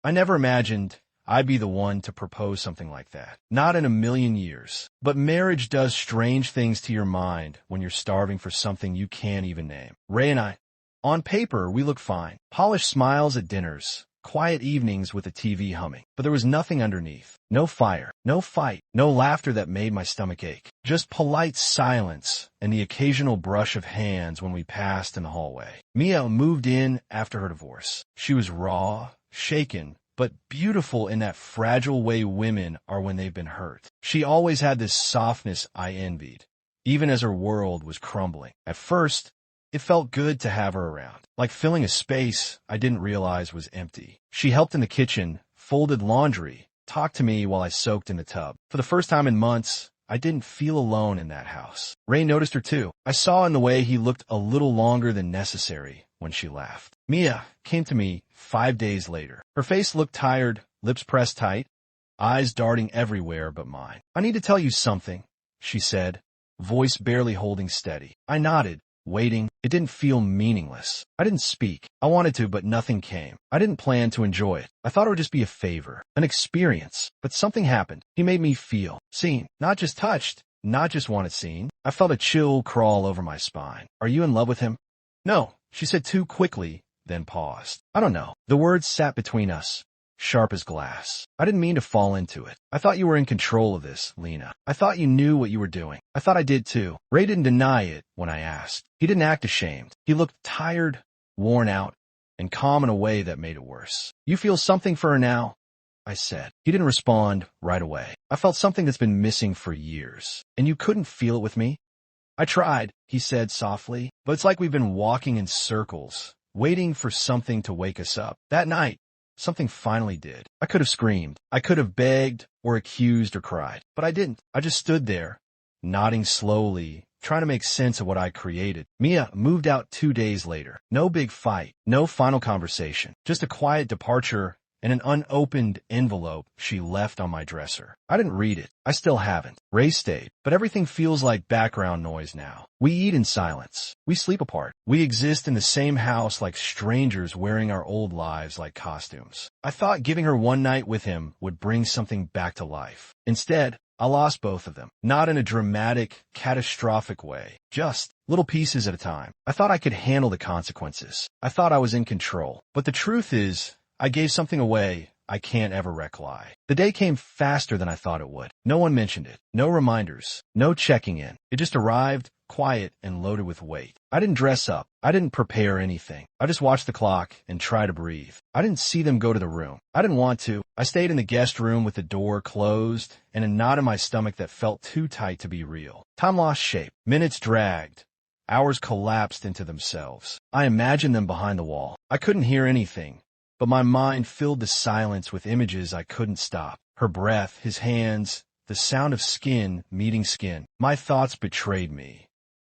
I never imagined I'd be the one to propose something like that. Not in a million years. But marriage does strange things to your mind when you're starving for something you can't even name. Ray and I, on paper, we look fine. Polished smiles at dinners. Quiet evenings with the TV humming. But there was nothing underneath. No fire. No fight. No laughter that made my stomach ache. Just polite silence and the occasional brush of hands when we passed in the hallway. Mia moved in after her divorce. She was raw, shaken, but beautiful in that fragile way women are when they've been hurt. She always had this softness I envied, even as her world was crumbling. At first, it felt good to have her around, like filling a space I didn't realize was empty. She helped in the kitchen, folded laundry, talked to me while I soaked in the tub. For the first time in months, I didn't feel alone in that house. Ray noticed her too. I saw in the way he looked a little longer than necessary when she laughed. Mia came to me 5 days later. Her face looked tired, lips pressed tight, eyes darting everywhere but mine. "I need to tell you something," she said, voice barely holding steady. I nodded, waiting. It didn't feel meaningless. I didn't speak. I wanted to, but nothing came. I didn't plan to enjoy it. I thought it would just be a favor, an experience. But something happened. He made me feel seen, not just touched, not just wanted seen. I felt a chill crawl over my spine. "Are you in love with him?" "No," she said too quickly, then paused. "I don't know." The words sat between us, sharp as glass. I didn't mean to fall into it. "I thought you were in control of this, Lena. I thought you knew what you were doing. I thought I did too." Ray didn't deny it when I asked. He didn't act ashamed. He looked tired, worn out, and calm in a way that made it worse. "You feel something for her now?" I said. He didn't respond right away. "I felt something that's been missing for years. And you couldn't feel it with me?" "I tried," he said softly, "but it's like we've been walking in circles, waiting for something to wake us up. That night, something finally did. I could have screamed. I could have begged or accused or cried. But I didn't. I just stood there, nodding slowly, trying to make sense of what I created. Mia moved out 2 days later. No big fight. No final conversation. Just a quiet departure and an unopened envelope she left on my dresser. I didn't read it. I still haven't. Ray stayed. But everything feels like background noise now. We eat in silence. We sleep apart. We exist in the same house like strangers wearing our old lives like costumes. I thought giving her one night with him would bring something back to life. Instead, I lost both of them. Not in a dramatic, catastrophic way. Just little pieces at a time. I thought I could handle the consequences. I thought I was in control. But the truth is, I gave something away I can't ever recollect. The day came faster than I thought it would. No one mentioned it. No reminders. No checking in. It just arrived, quiet and loaded with weight. I didn't dress up. I didn't prepare anything. I just watched the clock and tried to breathe. I didn't see them go to the room. I didn't want to. I stayed in the guest room with the door closed and a knot in my stomach that felt too tight to be real. Time lost shape. Minutes dragged. Hours collapsed into themselves. I imagined them behind the wall. I couldn't hear anything, but my mind filled the silence with images I couldn't stop. Her breath, his hands, the sound of skin meeting skin. My thoughts betrayed me,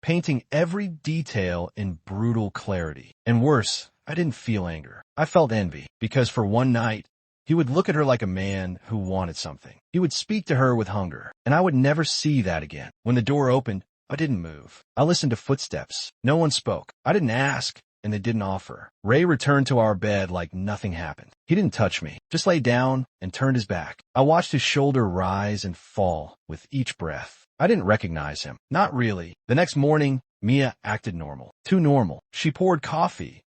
painting every detail in brutal clarity. And worse, I didn't feel anger. I felt envy, because for one night, he would look at her like a man who wanted something. He would speak to her with hunger, and I would never see that again. When the door opened, I didn't move. I listened to footsteps. No one spoke. I didn't ask, and they didn't offer. Ray returned to our bed like nothing happened. He didn't touch me, just lay down and turned his back. I watched his shoulder rise and fall with each breath. I didn't recognize him. Not really. The next morning, Mia acted normal. Too normal. She poured coffee,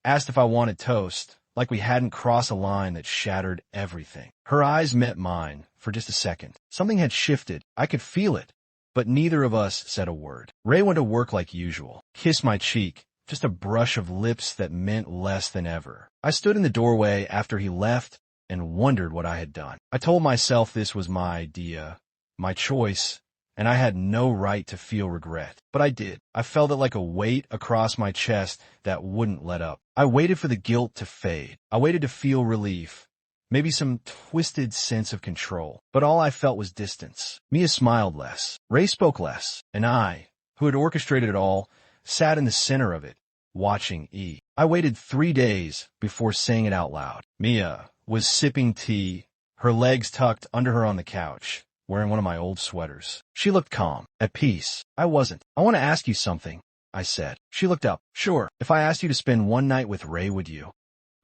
asked if I wanted toast, like we hadn't crossed a line that shattered everything. Her eyes met mine for just a second. Something had shifted. I could feel it, but neither of us said a word. Ray went to work like usual, kissed my cheek, just a brush of lips that meant less than ever. I stood in the doorway after he left and wondered what I had done. I told myself this was my idea, my choice, and I had no right to feel regret. But I did. I felt it like a weight across my chest that wouldn't let up. I waited for the guilt to fade. I waited to feel relief, maybe some twisted sense of control. But all I felt was distance. Mia smiled less. Ray spoke less. And I, who had orchestrated it all, sat in the center of it, watching E. I waited 3 days before saying it out loud. Mia was sipping tea, her legs tucked under her on the couch, wearing one of my old sweaters. She looked calm, at peace. I wasn't. "I want to ask you something," I said. She looked up. "Sure. If I asked you to spend one night with Ray, would you?"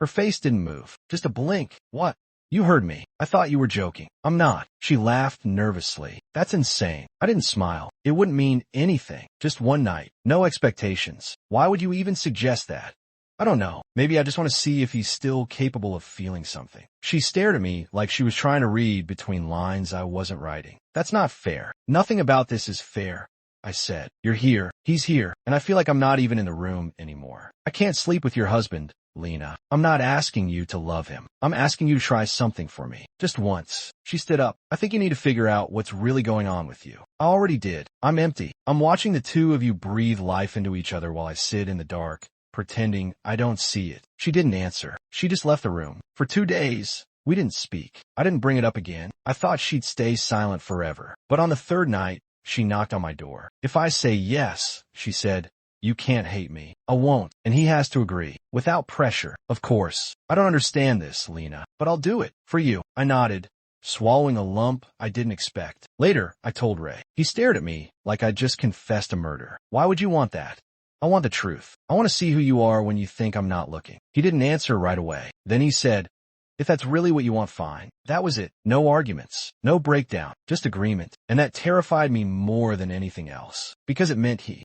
Her face didn't move. Just a blink. What? You heard me. I thought you were joking. I'm not. She laughed nervously. That's insane. I didn't smile. It wouldn't mean anything. Just one night. No expectations. Why would you even suggest that? I don't know. Maybe I just want to see if he's still capable of feeling something. She stared at me like she was trying to read between lines I wasn't writing. That's not fair. Nothing about this is fair, I said. You're here. He's here. And I feel like I'm not even in the room anymore. I can't sleep with your husband, Lena. I'm not asking you to love him. I'm asking you to try something for me. Just once. She stood up. I think you need to figure out what's really going on with you. I already did. I'm empty. I'm watching the two of you breathe life into each other while I sit in the dark, pretending I don't see it. She didn't answer. She just left the room. For 2 days, we didn't speak. I didn't bring it up again. I thought she'd stay silent forever. But on the third night, she knocked on my door. If I say yes, she said, you can't hate me. I won't. And he has to agree. Without pressure, of course. I don't understand this, Lena, but I'll do it. For you. I nodded, swallowing a lump I didn't expect. Later, I told Ray. He stared at me like I'd just confessed a murder. Why would you want that? I want the truth. I want to see who you are when you think I'm not looking. He didn't answer right away. Then he said, if that's really what you want, fine. That was it. No arguments. No breakdown. Just agreement. And that terrified me more than anything else. Because it meant he